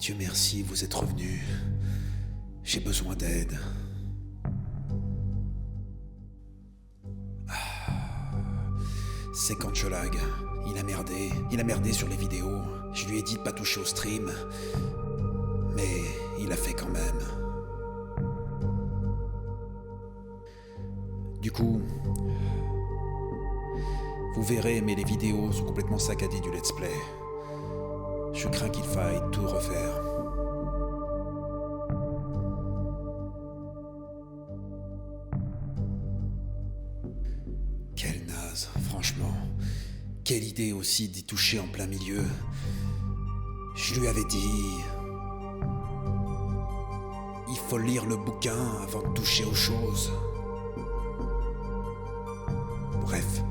Dieu merci, vous êtes revenu. J'ai besoin d'aide. C'est Cancholag. Il a merdé. Il a merdé sur les vidéos. Je lui ai dit de pas toucher au stream. Mais il a fait quand même. Du coup, vous verrez, mais les vidéos sont complètement saccadées du let's play. Je crains qu'il faille tout refaire. Quelle naze, franchement. Quelle idée aussi d'y toucher en plein milieu. Je lui avais dit... Il faut lire le bouquin avant de toucher aux choses. Bref.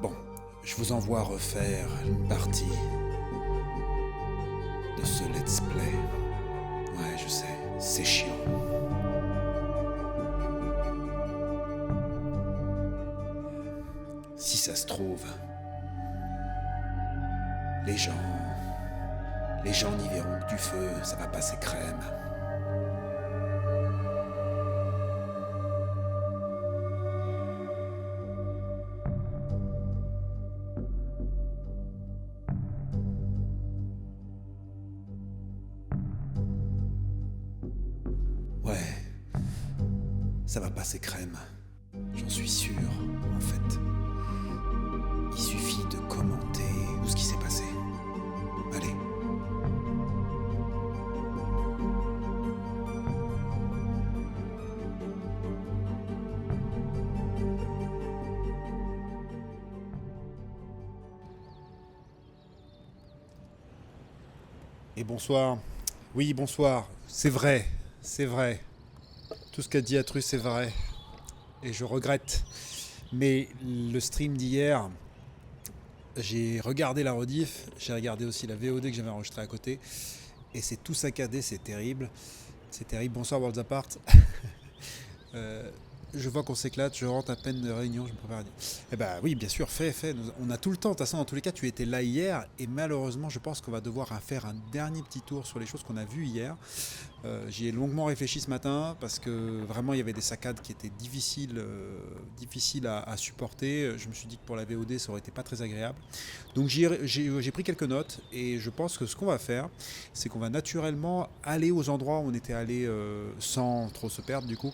Bon, je vous envoie refaire une partie de ce let's play. Ouais, je sais, c'est chiant. Si ça se trouve, les gens n'y verront que du feu, ça va passer crème. Ouais, ça va passer crème. J'en suis sûr, en fait. Il suffit de commenter tout ce qui s'est passé. Allez. Et bonsoir. Oui, bonsoir. C'est vrai. C'est vrai. Tout ce qu'a dit Atrus, c'est vrai. Et je regrette. Mais le stream d'hier, j'ai regardé la rediff, j'ai regardé aussi la VOD que j'avais enregistrée à côté. Et c'est tout saccadé, c'est terrible. C'est terrible. Bonsoir Worlds Apart. Je vois qu'on s'éclate, je rentre à peine de réunion, je me prépare à dire. Eh ben oui, bien sûr, fais. On a tout le temps. De toute façon, dans tous les cas, tu étais là hier. Et malheureusement, je pense qu'on va devoir faire un dernier petit tour sur les choses qu'on a vues hier. J'y ai longuement réfléchi ce matin parce que vraiment il y avait des saccades qui étaient difficiles à supporter. Je me suis dit que pour la VOD ça aurait été pas très agréable. Donc j'ai pris quelques notes et je pense que ce qu'on va faire, c'est qu'on va naturellement aller aux endroits où on était allé sans trop se perdre du coup.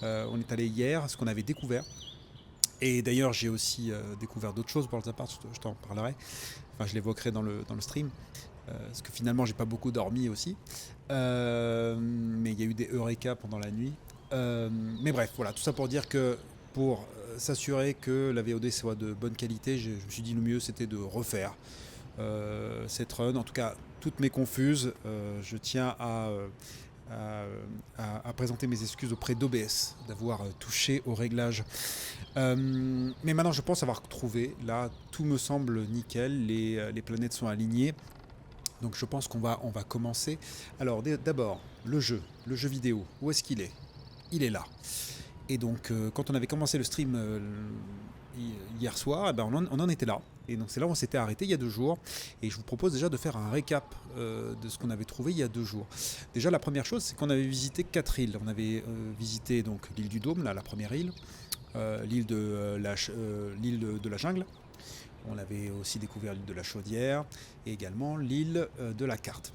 On est allé hier, ce qu'on avait découvert. Et d'ailleurs j'ai aussi découvert d'autres choses pour le part, je t'en parlerai. Enfin je l'évoquerai dans le stream. Parce que finalement j'ai pas beaucoup dormi aussi. Mais il y a eu des eureka pendant la nuit. Mais bref, voilà, tout ça pour dire que pour s'assurer que la VOD soit de bonne qualité, je me suis dit le mieux c'était de refaire cette run. En tout cas, toutes mes confuses, je tiens à présenter mes excuses auprès d'OBS d'avoir touché au réglage. Mais maintenant je pense avoir trouvé, là tout me semble nickel, les planètes sont alignées. Donc je pense qu'on va commencer. Alors d'abord, le jeu vidéo, où est-ce qu'il est ? Il est là. Et donc quand on avait commencé le stream hier soir, on en était là. Et donc c'est là où on s'était arrêté il y a 2 jours. Et je vous propose déjà de faire un récap de ce qu'on avait trouvé il y a 2 jours. Déjà la première chose, c'est qu'on avait visité 4 îles. On avait visité donc l'île du Dôme, là, la première île, l'île de la Jungle. On avait aussi découvert l'île de la Chaudière et également l'île de la Carte.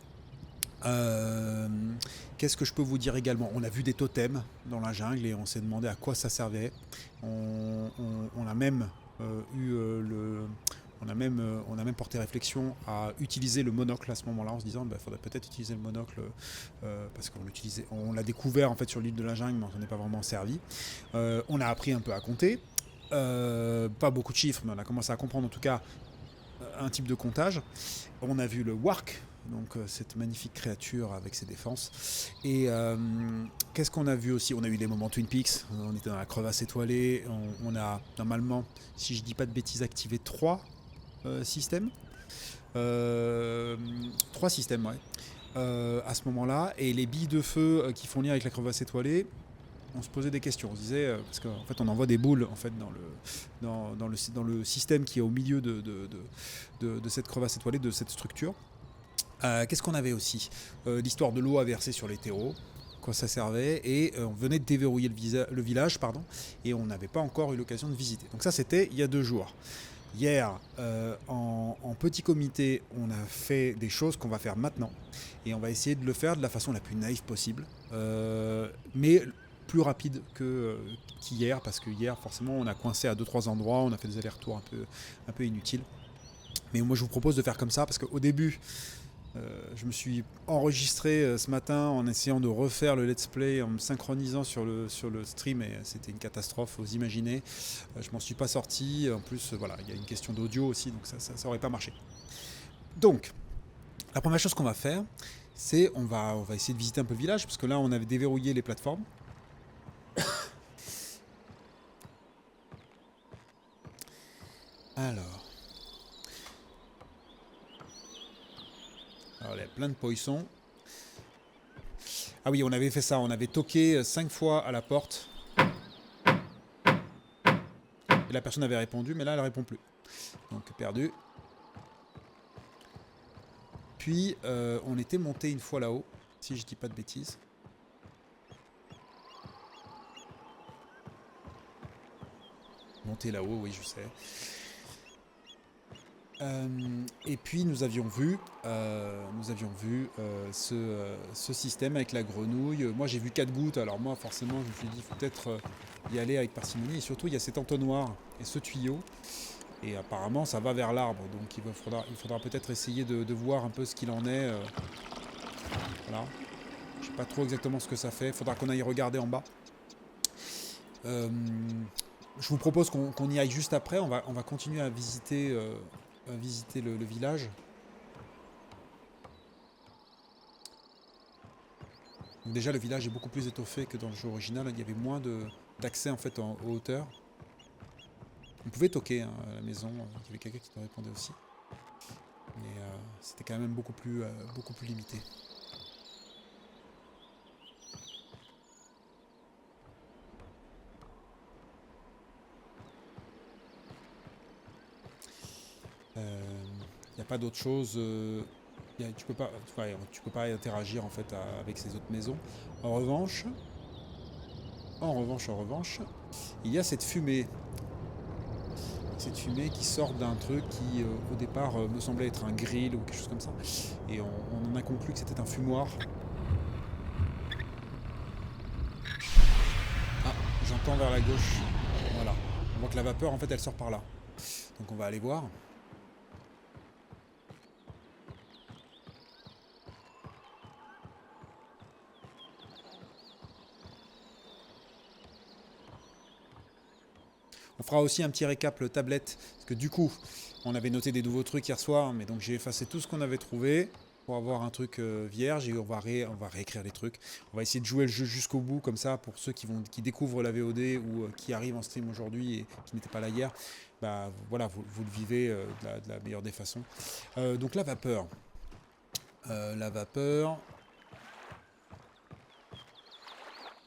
Qu'est-ce que je peux vous dire également ? On a vu des totems dans la jungle et on s'est demandé à quoi ça servait. On a même on a même porté réflexion à utiliser le monocle à ce moment-là en se disant faudrait peut-être utiliser le monocle parce on l'a découvert en fait sur l'île de la jungle mais on s'en est pas vraiment servi. On a appris un peu à compter. Pas beaucoup de chiffres, mais on a commencé à comprendre en tout cas un type de comptage. On a vu le Wark, donc cette magnifique créature avec ses défenses. Et qu'est-ce qu'on a vu aussi ? On a eu des moments Twin Peaks, on était dans la crevasse étoilée, on a normalement, si je dis pas de bêtises, activé 3 systèmes. 3 systèmes, ouais. À ce moment-là, et les billes de feu qui font lien avec la crevasse étoilée, on se posait des questions, on se disait, parce qu'en fait on envoie des boules en fait, dans le système qui est au milieu de cette crevasse étoilée, de cette structure. Qu'est-ce qu'on avait aussi? L'histoire de l'eau à verser sur les terreaux, quoi ça servait, et on venait de déverrouiller le village, pardon, et on n'avait pas encore eu l'occasion de visiter. Donc ça c'était il y a 2 jours. Hier, en petit comité, on a fait des choses qu'on va faire maintenant, et on va essayer de le faire de la façon la plus naïve possible, mais plus rapide qu'hier, parce que hier forcément on a coincé à 2-3 endroits, on a fait des allers-retours un peu inutiles. Mais moi je vous propose de faire comme ça, parce qu'au début, je me suis enregistré ce matin en essayant de refaire le let's play, en me synchronisant sur le stream, et c'était une catastrophe, vous imaginez. Je m'en suis pas sorti, en plus voilà, il y a une question d'audio aussi, donc ça aurait pas marché. Donc, la première chose qu'on va faire, c'est on va essayer de visiter un peu le village, parce que là on avait déverrouillé les plateformes. Alors, il y a plein de poissons. Ah oui, on avait fait ça, on avait toqué 5 fois à la porte. Et la personne avait répondu, mais là elle répond plus. Donc perdu. Puis on était monté une fois là-haut, si je dis pas de bêtises. Monter là-haut, oui je sais. Et puis nous avions vu ce système avec la grenouille. Moi j'ai vu 4 gouttes, alors moi forcément je me suis dit il faut peut-être y aller avec parcimonie. Et surtout il y a cet entonnoir et ce tuyau. Et apparemment ça va vers l'arbre, donc il faudra peut-être essayer de voir un peu ce qu'il en est. Voilà. Je sais pas trop exactement ce que ça fait, il faudra qu'on aille regarder en bas. Je vous propose qu'on y aille juste après, on va continuer à visiter le village. Donc déjà le village est beaucoup plus étoffé que dans le jeu original, il y avait moins d'accès en fait en hauteur. On pouvait toquer à la maison, il y avait quelqu'un qui te répondait aussi. Mais c'était quand même beaucoup plus limité. Il n'y a pas d'autre chose. Tu peux pas interagir en fait avec ces autres maisons. En revanche, il y a cette fumée. Cette fumée qui sort d'un truc qui au départ me semblait être un grill ou quelque chose comme ça. Et on en a conclu que c'était un fumoir. Ah, j'entends vers la gauche. Voilà. On voit que la vapeur en fait elle sort par là. Donc on va aller voir. On fera aussi un petit récap le tablette, parce que du coup, on avait noté des nouveaux trucs hier soir, mais donc j'ai effacé tout ce qu'on avait trouvé pour avoir un truc vierge, et on va réécrire les trucs. On va essayer de jouer le jeu jusqu'au bout, comme ça, pour ceux qui découvrent la VOD ou qui arrivent en stream aujourd'hui et qui n'étaient pas là hier, bah voilà, vous le vivez de la meilleure des façons. Donc la vapeur. Il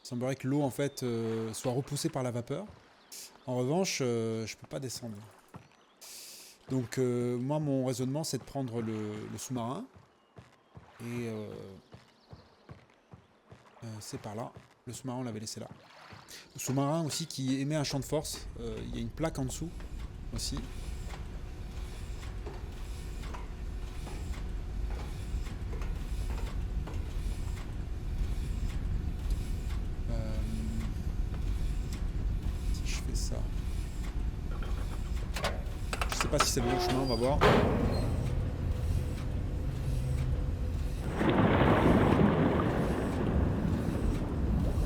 semblerait que l'eau en fait soit repoussée par la vapeur. En revanche, je peux pas descendre. Donc moi mon raisonnement c'est de prendre le sous-marin. Et c'est par là. Le sous-marin on l'avait laissé là. Le sous-marin aussi qui émet un champ de force. Il y a une plaque en dessous aussi. Je sais pas si c'est le bon chemin, on va voir.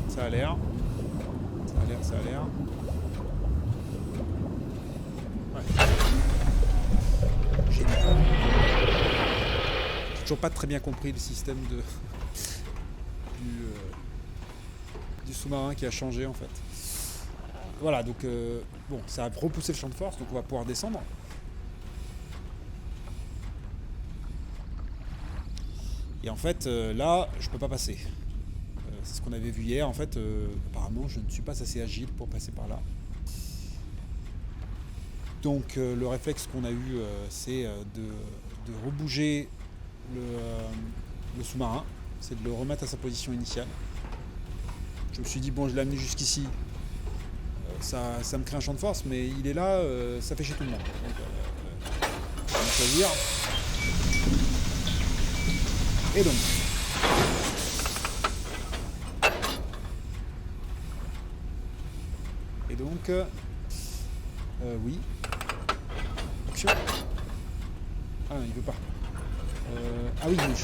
Ça a l'air. Ouais. Génial. J'ai toujours pas très bien compris le système du sous-marin qui a changé en fait. Voilà, donc bon, ça a repoussé le champ de force, donc on va pouvoir descendre. Et en fait, là, je peux pas passer. C'est ce qu'on avait vu hier. En fait, apparemment, je ne suis pas assez agile pour passer par là. Donc, le réflexe qu'on a eu, c'est de rebouger le sous-marin. C'est de le remettre à sa position initiale. Je me suis dit, bon, je l'ai amené jusqu'ici. Ça me crée un champ de force, mais il est là, ça fait chez tout le monde. Donc, je vais choisir. Et donc. Et donc. Oui. Action. Ah, il veut pas. Ah oui, mais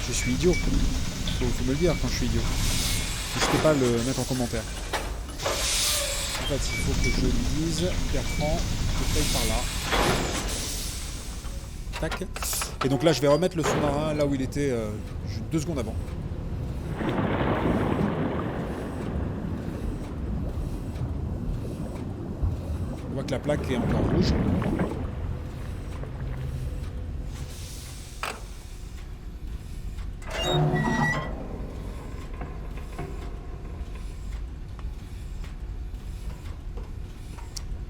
je suis idiot. Faut me le dire quand je suis idiot. N'hésitez pas à le mettre en commentaire. En fait, il faut que je lui dise, Bertrand, je paye par là. Tac. Et donc là, je vais remettre le sous-marin là où il était 2 secondes avant. On voit que la plaque est encore rouge.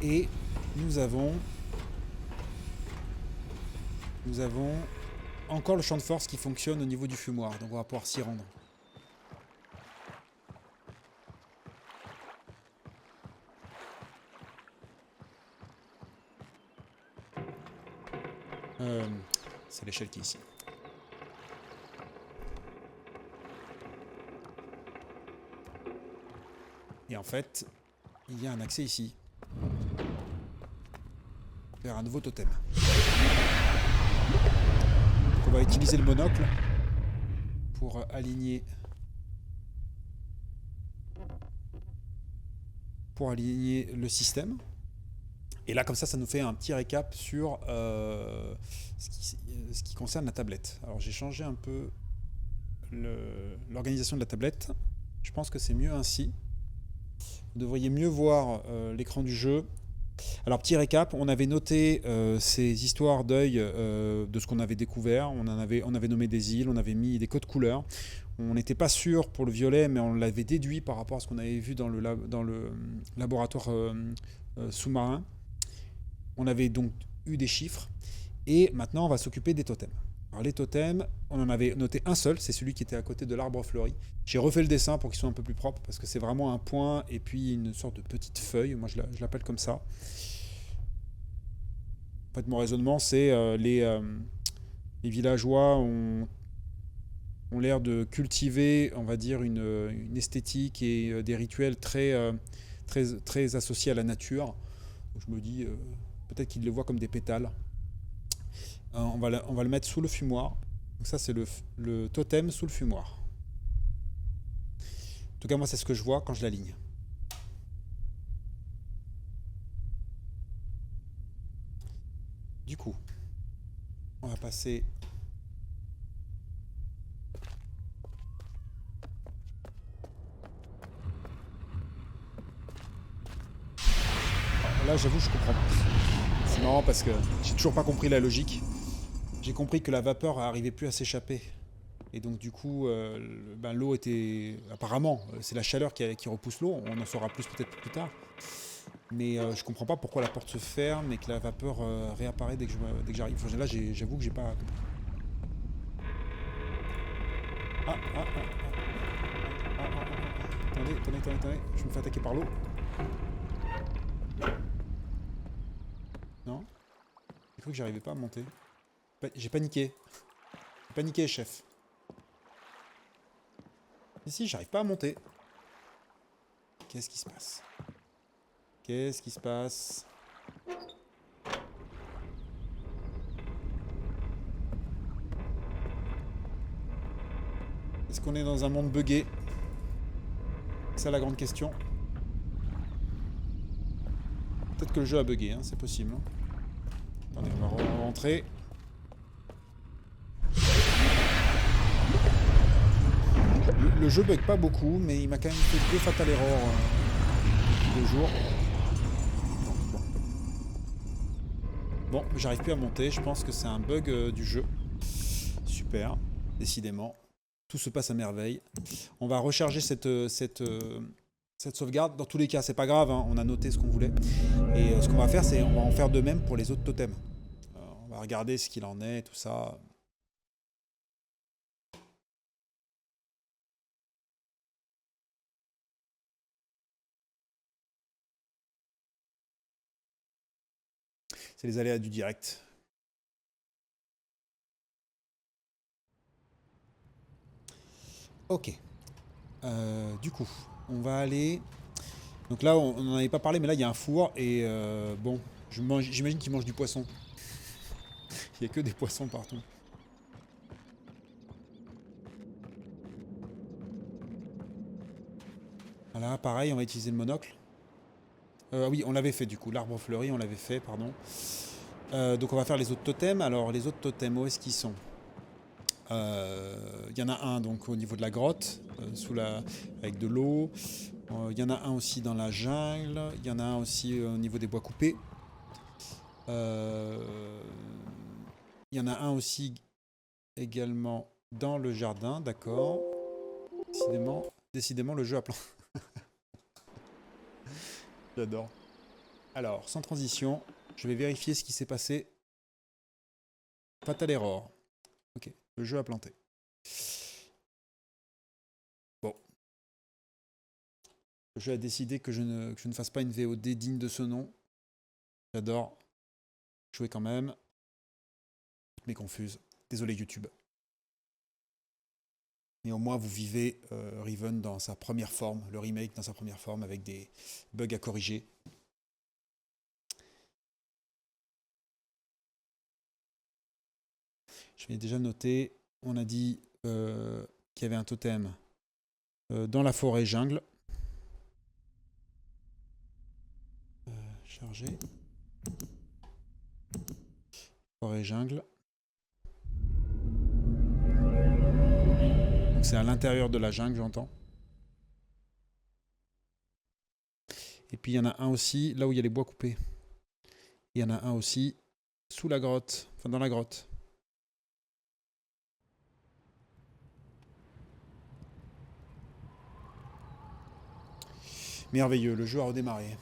Et nous avons encore le champ de force qui fonctionne au niveau du fumoir, donc on va pouvoir s'y rendre. C'est l'échelle qui est ici. Et en fait, il y a un accès ici. Vers un nouveau totem. Donc on va utiliser le monocle pour aligner le système. Et là, comme ça nous fait un petit récap sur ce qui concerne la tablette. Alors j'ai changé un peu l'organisation de la tablette. Je pense que c'est mieux ainsi. Vous devriez mieux voir l'écran du jeu. Alors petit récap, on avait noté ces histoires d'œil de ce qu'on avait découvert. On avait nommé des îles, on avait mis des codes couleurs. On n'était pas sûr pour le violet, mais on l'avait déduit par rapport à ce qu'on avait vu dans le laboratoire sous-marin. On avait donc eu des chiffres. Et maintenant, on va s'occuper des totems. Alors les totems, on en avait noté un seul, c'est celui qui était à côté de l'arbre fleuri. J'ai refait le dessin pour qu'il soit un peu plus propre, parce que c'est vraiment un point et puis une sorte de petite feuille. Moi, je l'appelle comme ça. En fait, mon raisonnement, c'est les villageois ont l'air de cultiver, on va dire, une esthétique et des rituels très associés à la nature. Donc, je me dis, peut-être qu'ils le voient comme des pétales. On va le mettre sous le fumoir. Donc ça, c'est le totem sous le fumoir. En tout cas, moi, c'est ce que je vois quand je l'aligne. Du coup, on va passer... Alors là, j'avoue, je comprends pas. C'est marrant parce que j'ai toujours pas compris la logique. J'ai compris que la vapeur n'arrivait plus à s'échapper. Et donc du coup, l'eau était... Apparemment, c'est la chaleur qui repousse l'eau. On en saura plus peut-être plus tard. Mais je comprends pas pourquoi la porte se ferme et que la vapeur réapparaît dès que j'arrive. Enfin, là, j'avoue que j'ai pas... Attendez. Je me fais attaquer par l'eau. Non? J'ai cru que j'arrivais pas à monter. J'ai paniqué. J'ai paniqué, chef. Ici, j'arrive pas à monter. Qu'est-ce qui se passe? Qu'est-ce qui se passe? Est-ce qu'on est dans un monde buggé? C'est ça la grande question. Peut-être que le jeu a bugué, hein, c'est possible. Hein. Attendez, on va rentrer. Le jeu bug pas beaucoup, mais il m'a quand même fait 2 fatal errors depuis 2 jours. Bon, j'arrive plus à monter, je pense que c'est un bug du jeu. Super, décidément. Tout se passe à merveille. On va recharger cette sauvegarde. Dans tous les cas, c'est pas grave, hein, on a noté ce qu'on voulait. Et ce qu'on va faire, c'est on va en faire de même pour les autres totems. On va regarder ce qu'il en est, tout ça. C'est les aléas du direct. Ok. Du coup, on va aller... Donc là, on n'en avait pas parlé, mais là, il y a un four. Et bon, j'imagine qu'ils mangent du poisson. Il n'y a que des poissons partout. Voilà, pareil, on va utiliser le monocle. Oui, on l'avait fait du coup. L'arbre fleuri, on l'avait fait, pardon. Donc on va faire les autres totems. Alors, les autres totems, où est-ce qu'ils sont? Il y en a un donc au niveau de la grotte, avec de l'eau. Il y en a un aussi dans la jungle. Il y en a un aussi au niveau des bois coupés. Euh, Il y en a un aussi également dans le jardin, d'accord. Décidément, le jeu a plein. J'adore. Alors, sans transition, je vais vérifier ce qui s'est passé. Fatal error. Ok, le jeu a planté. Bon. Le jeu a décidé que je ne fasse pas une VOD digne de ce nom. J'adore jouer quand même. Mais confuse. Désolé YouTube. Mais au moins vous vivez Riven dans sa première forme, le remake dans sa première forme avec des bugs à corriger. Je vais déjà noter, on a dit qu'il y avait un totem dans la forêt jungle. Chargé. Forêt jungle. Donc c'est à l'intérieur de la jungle, j'entends. Et puis il y en a un aussi, là où il y a les bois coupés. Il y en a un aussi sous la grotte, enfin dans la grotte. Merveilleux, le jeu a redémarré.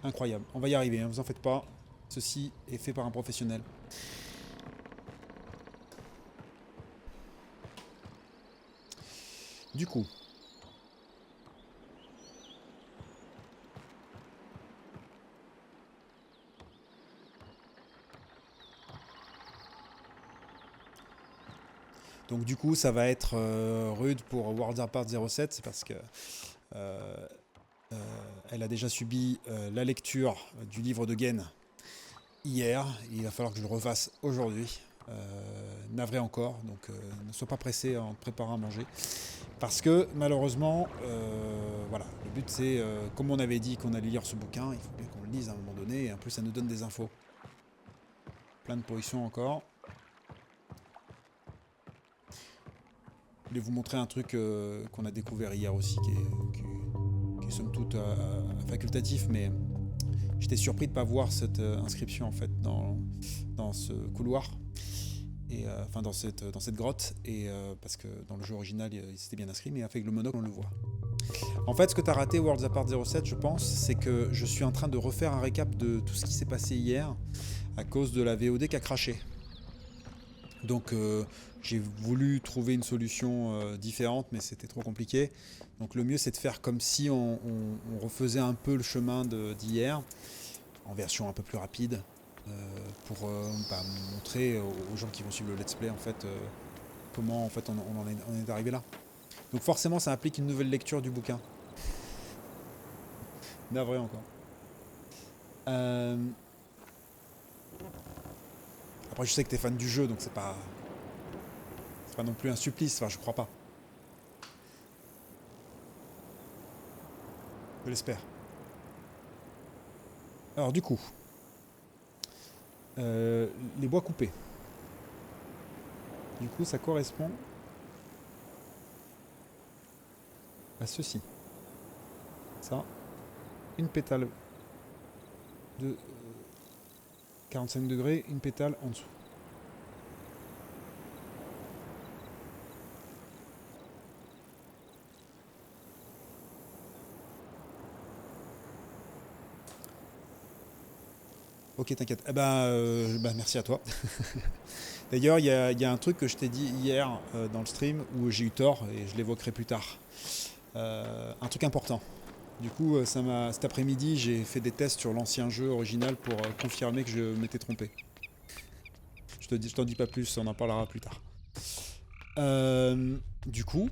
Incroyable, on va y arriver, hein, vous en faites pas. Ceci est fait par un professionnel. Du coup, ça va être rude pour Worlds Apart 07, c'est parce que elle a déjà subi la lecture du livre de Gain hier. Il va falloir que je le refasse aujourd'hui. Navré encore, donc ne sois pas pressé en te préparant à manger. Parce que malheureusement, voilà, le but c'est, comme on avait dit qu'on allait lire ce bouquin, il faut bien qu'on le lise à un moment donné, et en plus ça nous donne des infos. Plein de pollution encore. Je voulais vous montrer un truc qu'on a découvert hier aussi, qui est somme toute facultatif, mais j'étais surpris de ne pas voir cette inscription en fait dans ce couloir. Et, enfin dans cette grotte, et parce que dans le jeu original il s'était bien inscrit, mais avec le monocle on le voit. En fait, ce que tu as raté Worlds Apart 07, je pense, c'est que je suis en train de refaire un récap de tout ce qui s'est passé hier à cause de la VOD qui a craché. Donc j'ai voulu trouver une solution différente, mais c'était trop compliqué. Donc le mieux c'est de faire comme si on refaisait un peu le chemin d'hier, en version un peu plus rapide. Pour montrer aux gens qui vont suivre le let's play en fait comment en fait on est arrivé là. Donc forcément ça implique une nouvelle lecture du bouquin. Navré encore. Après je sais que t'es fan du jeu, donc c'est pas non plus un supplice, enfin je crois pas. Je l'espère. Alors du coup, les bois coupés. Du coup, ça correspond à ceci. Ça, une pétale de 45 degrés, une pétale en dessous. Ok, t'inquiète. Eh ben, merci à toi. D'ailleurs, il y a un truc que je t'ai dit hier dans le stream où j'ai eu tort et je l'évoquerai plus tard. Un truc important. Du coup, cet après-midi, j'ai fait des tests sur l'ancien jeu original pour confirmer que je m'étais trompé. Je t'en dis pas plus, on en parlera plus tard. Du coup,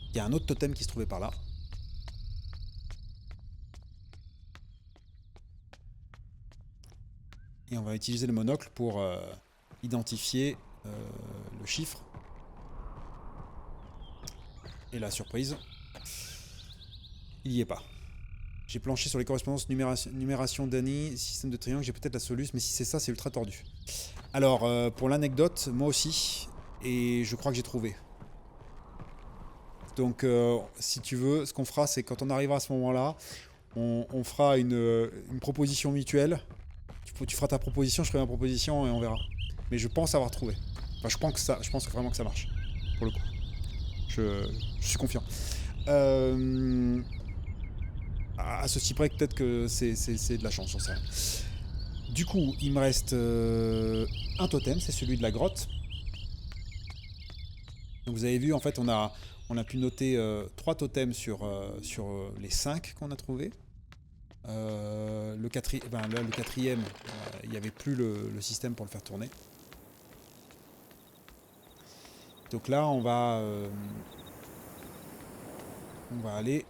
il y a un autre totem qui se trouvait par là. Et on va utiliser le monocle pour identifier le chiffre. Et la surprise, il n'y est pas. J'ai planché sur les correspondances numération d'année, système de triangle, j'ai peut-être la soluce, mais si c'est ça, c'est ultra tordu. Alors, pour l'anecdote, moi aussi, et je crois que j'ai trouvé. Donc, si tu veux, ce qu'on fera, c'est quand on arrivera à ce moment-là, on fera une proposition mutuelle. Tu feras ta proposition, je ferai ma proposition et on verra. Mais je pense avoir trouvé. Enfin, je pense vraiment que ça marche. Pour le coup. Je suis confiant. À ceci près, peut-être que c'est de la chance, on sait. Du coup, il me reste un totem, c'est celui de la grotte. Donc vous avez vu, en fait, on a pu noter 3 totems sur les 5 qu'on a trouvés. Le quatrième, il n'y avait plus le système pour le faire tourner. Donc là, on va aller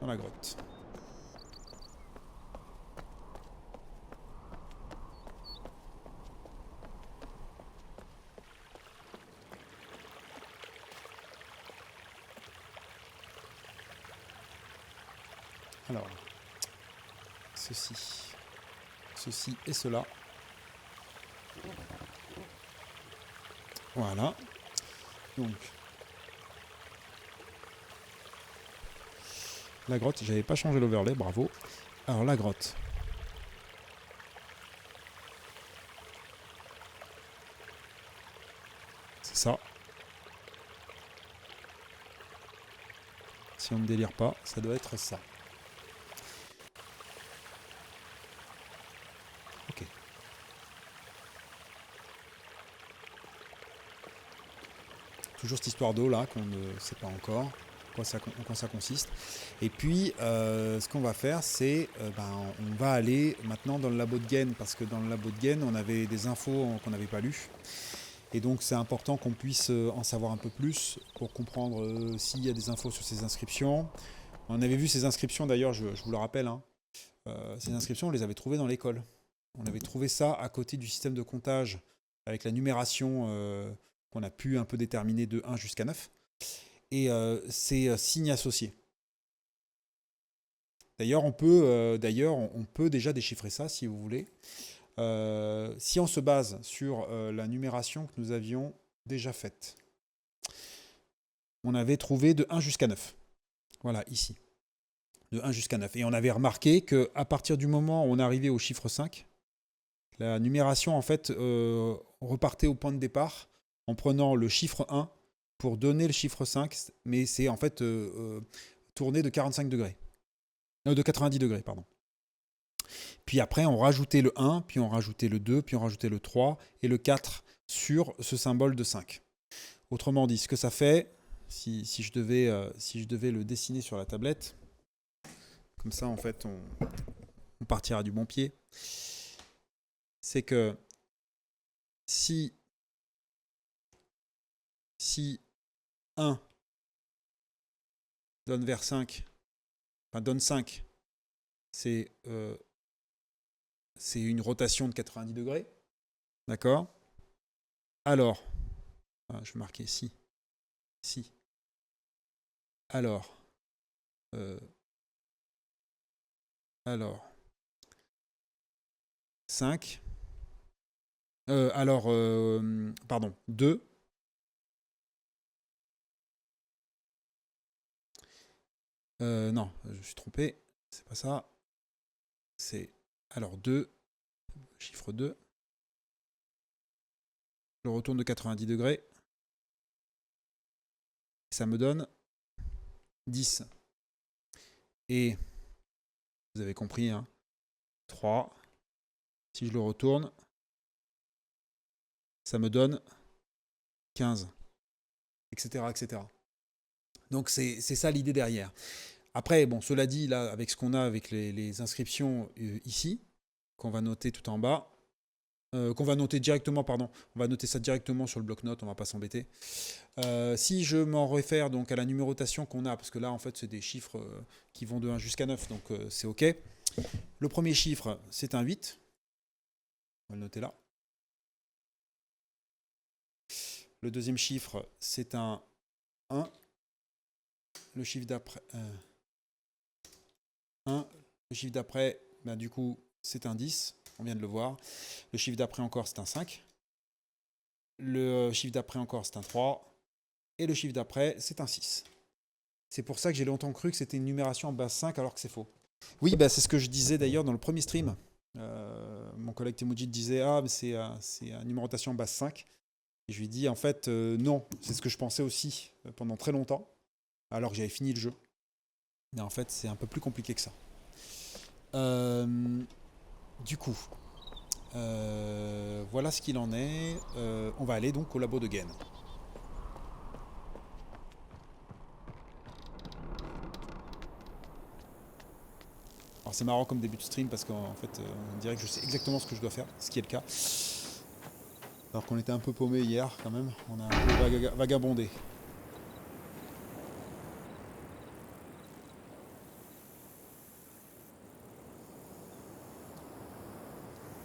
dans la grotte. Alors, ceci et cela. Voilà. Donc, la grotte, j'avais pas changé l'overlay, bravo. Alors, la grotte. C'est ça. Si on ne délire pas, ça doit être ça. Ok. Toujours cette histoire d'eau là qu'on ne sait pas encore en quoi ça consiste. Et puis ce qu'on va faire, c'est on va aller maintenant dans le labo de Gain, parce que dans le labo de Gain on avait des infos qu'on n'avait pas lues. Et donc c'est important qu'on puisse en savoir un peu plus pour comprendre s'il y a des infos sur ces inscriptions. On avait vu ces inscriptions d'ailleurs, je vous le rappelle, hein. Ces inscriptions on les avait trouvées dans l'école. On avait trouvé ça à côté du système de comptage avec la numération qu'on a pu un peu déterminer de 1 jusqu'à 9. Et c'est signes associés. D'ailleurs, on peut déjà déchiffrer ça si vous voulez. Si on se base sur la numération que nous avions déjà faite. On avait trouvé de 1 jusqu'à 9. Voilà, ici. De 1 jusqu'à 9. Et on avait remarqué qu'à partir du moment où on arrivait au chiffre 5, la numération en fait repartait au point de départ en prenant le chiffre 1 pour donner le chiffre 5, mais c'est en fait tourné de 45 degrés. De 90 degrés, pardon. Puis après, on rajoutait le 1, puis on rajoutait le 2, puis on rajoutait le 3 et le 4 sur ce symbole de 5. Autrement dit, ce que ça fait, si je devais le dessiner sur la tablette, comme ça en fait on partira du bon pied, c'est que si 1 donne vers 5, enfin donne 5, c'est une rotation de 90 degrés. D'accord? Alors, je vais marquer si. Alors, 5. Pardon, 2. Non, je suis trompé. C'est pas ça. C'est alors 2. Chiffre 2. Je le retourne de 90 degrés. Ça me donne 10. Et vous avez compris, hein, 3. Si je le retourne, ça me donne 15. Etc. etc. Donc c'est ça l'idée derrière. Après, bon, cela dit, là, avec ce qu'on a avec les inscriptions ici, qu'on va noter tout en bas, qu'on va noter directement, pardon, on va noter ça directement sur le bloc-notes, on va pas s'embêter. Si je m'en réfère donc à la numérotation qu'on a, parce que là en fait c'est des chiffres qui vont de 1 jusqu'à 9, donc c'est ok. Le premier chiffre c'est un 8, on va le noter là. Le deuxième chiffre c'est un 1. Le chiffre d'après 1. Le chiffre d'après, ben, du coup c'est un 10, on vient de le voir. Le chiffre d'après encore c'est un 5. Le chiffre d'après encore c'est un 3. Et le chiffre d'après, c'est un 6. C'est pour ça que j'ai longtemps cru que c'était une numération en base 5 alors que c'est faux. Oui, bah, c'est ce que je disais d'ailleurs dans le premier stream. Mon collègue Temujit disait ah, mais c'est une numérotation en base 5. Et je lui ai dit en fait, non, c'est ce que je pensais aussi pendant très longtemps, alors que j'avais fini le jeu. Mais en fait, c'est un peu plus compliqué que ça. Du coup, voilà ce qu'il en est. On va aller donc au labo de Gain. Alors c'est marrant comme début de stream parce qu'en fait on dirait que je sais exactement ce que je dois faire, ce qui est le cas. Alors qu'on était un peu paumé hier quand même, on a un peu vagabondé.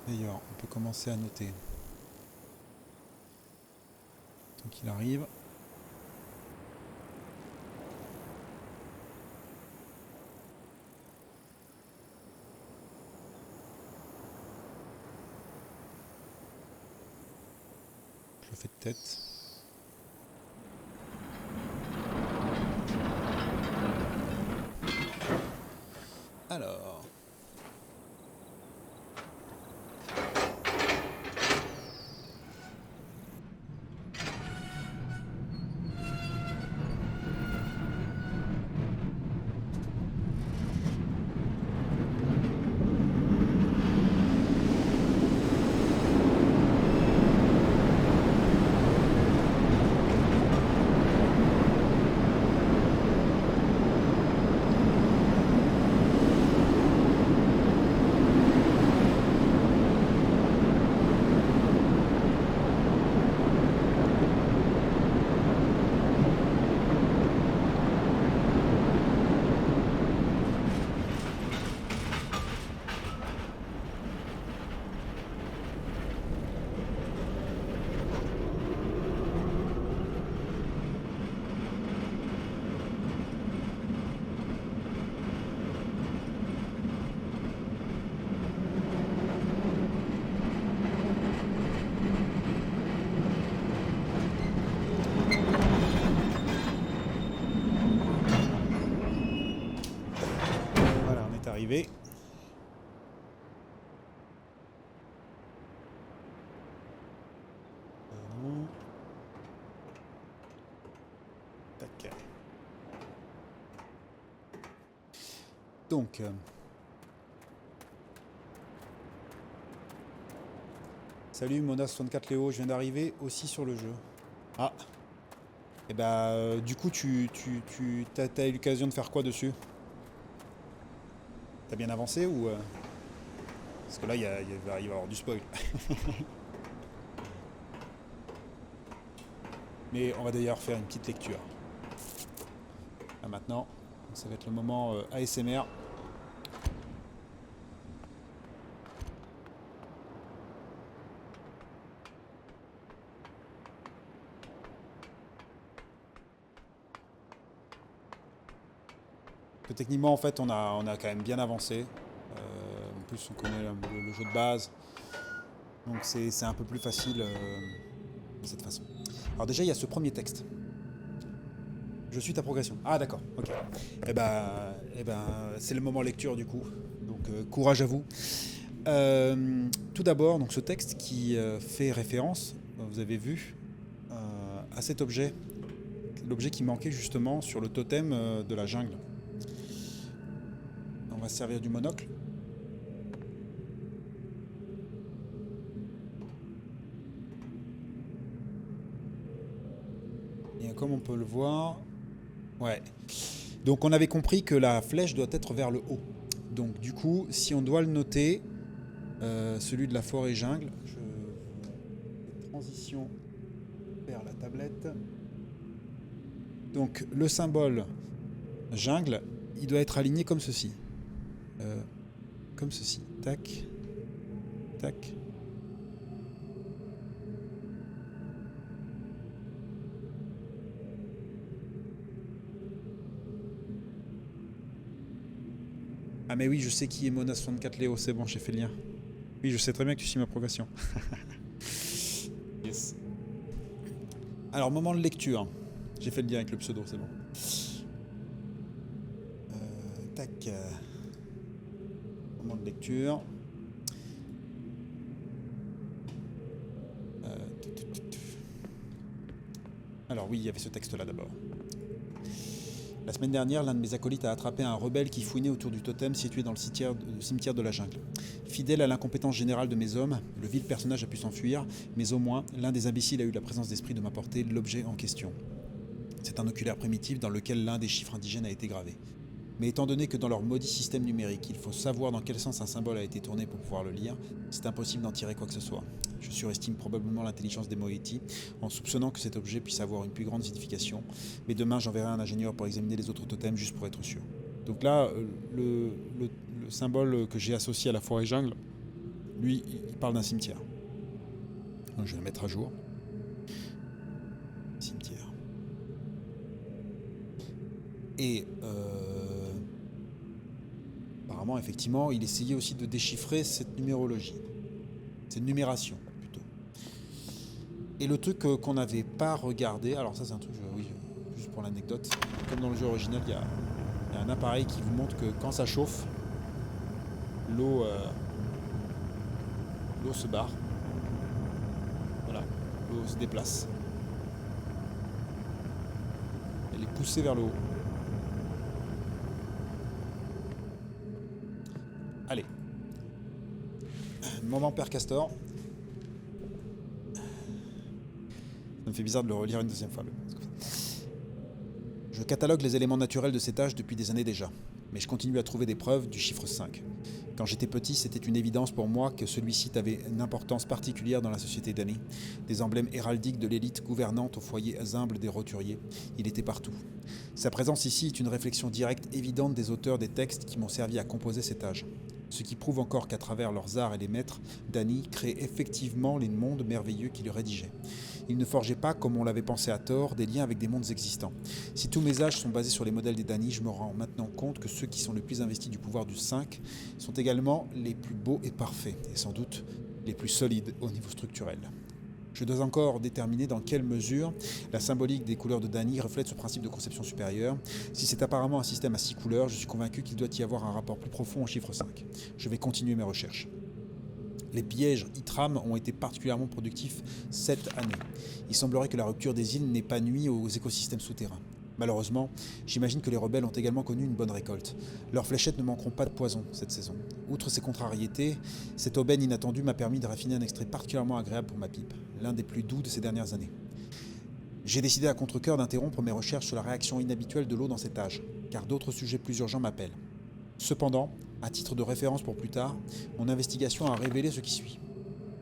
D'ailleurs, on peut commencer à noter. Tant qu'il arrive. Je le fais de tête. Alors. Voilà, on est arrivé. Tac. Donc, salut Mona64 Léo, je viens d'arriver aussi sur le jeu. Ah, et bah du coup t'as eu l'occasion de faire quoi dessus? T'as bien avancé ou parce que là il va y avoir du spoil. Mais on va d'ailleurs faire une petite lecture. Là maintenant, ça va être le moment ASMR. Techniquement, en fait, on a quand même bien avancé. En plus, on connaît le jeu de base. Donc, c'est un peu plus facile de cette façon. Alors, déjà, il y a ce premier texte. Je suis ta progression. Ah, d'accord, ok. C'est le moment lecture du coup. Donc, courage à vous. Tout d'abord, donc ce texte qui fait référence, vous avez vu, à cet objet. L'objet qui manquait justement sur le totem de la jungle. On va se servir du monocle. Et comme on peut le voir, Ouais. Donc on avait compris que la flèche doit être vers le haut. Donc du coup, si on doit le noter, celui de la forêt jungle, je transition vers la tablette. Donc le symbole jungle, il doit être aligné comme ceci. Comme ceci. Tac. Tac. Ah mais oui, je sais qui est Mona64 Léo, c'est bon, j'ai fait le lien. Oui, je sais très bien que tu suis ma progression. Yes. Alors, moment de lecture. J'ai fait le lien avec le pseudo, c'est bon. Tac. Moment de lecture. Alors oui, il y avait ce texte-là d'abord. La semaine dernière, l'un de mes acolytes a attrapé un rebelle qui fouinait autour du totem situé dans le cimetière de la jungle. Fidèle à l'incompétence générale de mes hommes, le vil personnage a pu s'enfuir, mais au moins, l'un des imbéciles a eu la présence d'esprit de m'apporter l'objet en question. C'est un oculaire primitif dans lequel l'un des chiffres indigènes a été gravé. Mais étant donné que dans leur maudit système numérique, il faut savoir dans quel sens un symbole a été tourné pour pouvoir le lire, c'est impossible d'en tirer quoi que ce soit. Je surestime probablement l'intelligence des Moeti en soupçonnant que cet objet puisse avoir une plus grande signification, mais demain j'enverrai un ingénieur pour examiner les autres totems juste pour être sûr. Donc là, le symbole que j'ai associé à la forêt jungle, lui, il parle d'un cimetière. Donc je vais le mettre à jour. Cimetière. Et apparemment, effectivement, il essayait aussi de déchiffrer cette numérologie. Cette numération, plutôt. Et le truc qu'on n'avait pas regardé, alors ça c'est un truc, oui, juste pour l'anecdote, comme dans le jeu original, il y a un appareil qui vous montre que quand ça chauffe, l'eau se barre. Voilà, l'eau se déplace. Elle est poussée vers le haut. Allez. Moment Père Castor. Ça me fait bizarre de le relire une deuxième fois. Je catalogue les éléments naturels de cet âge depuis des années déjà, mais je continue à trouver des preuves du chiffre 5. Quand j'étais petit, c'était une évidence pour moi que celui-ci avait une importance particulière dans la société d'Annie. Des emblèmes héraldiques de l'élite gouvernante au foyer humble des roturiers. Il était partout. Sa présence ici est une réflexion directe évidente des auteurs des textes qui m'ont servi à composer cet âge. Ce qui prouve encore qu'à travers leurs arts et les maîtres, Dany crée effectivement les mondes merveilleux qu'il rédigeait. Il ne forgeait pas, comme on l'avait pensé à tort, des liens avec des mondes existants. Si tous mes âges sont basés sur les modèles des Dany, je me rends maintenant compte que ceux qui sont les plus investis du pouvoir du 5 sont également les plus beaux et parfaits, et sans doute les plus solides au niveau structurel. Je dois encore déterminer dans quelle mesure la symbolique des couleurs de Dany reflète ce principe de conception supérieure. Si c'est apparemment un système à 6 couleurs, je suis convaincu qu'il doit y avoir un rapport plus profond au chiffre 5. Je vais continuer mes recherches. Les pièges Itram ont été particulièrement productifs cette année. Il semblerait que la rupture des îles n'ait pas nui aux écosystèmes souterrains. Malheureusement, j'imagine que les rebelles ont également connu une bonne récolte. Leurs fléchettes ne manqueront pas de poison cette saison. Outre ces contrariétés, cette aubaine inattendue m'a permis de raffiner un extrait particulièrement agréable pour ma pipe, l'un des plus doux de ces dernières années. J'ai décidé à contre-cœur d'interrompre mes recherches sur la réaction inhabituelle de l'eau dans cet âge, car d'autres sujets plus urgents m'appellent. Cependant, à titre de référence pour plus tard, mon investigation a révélé ce qui suit.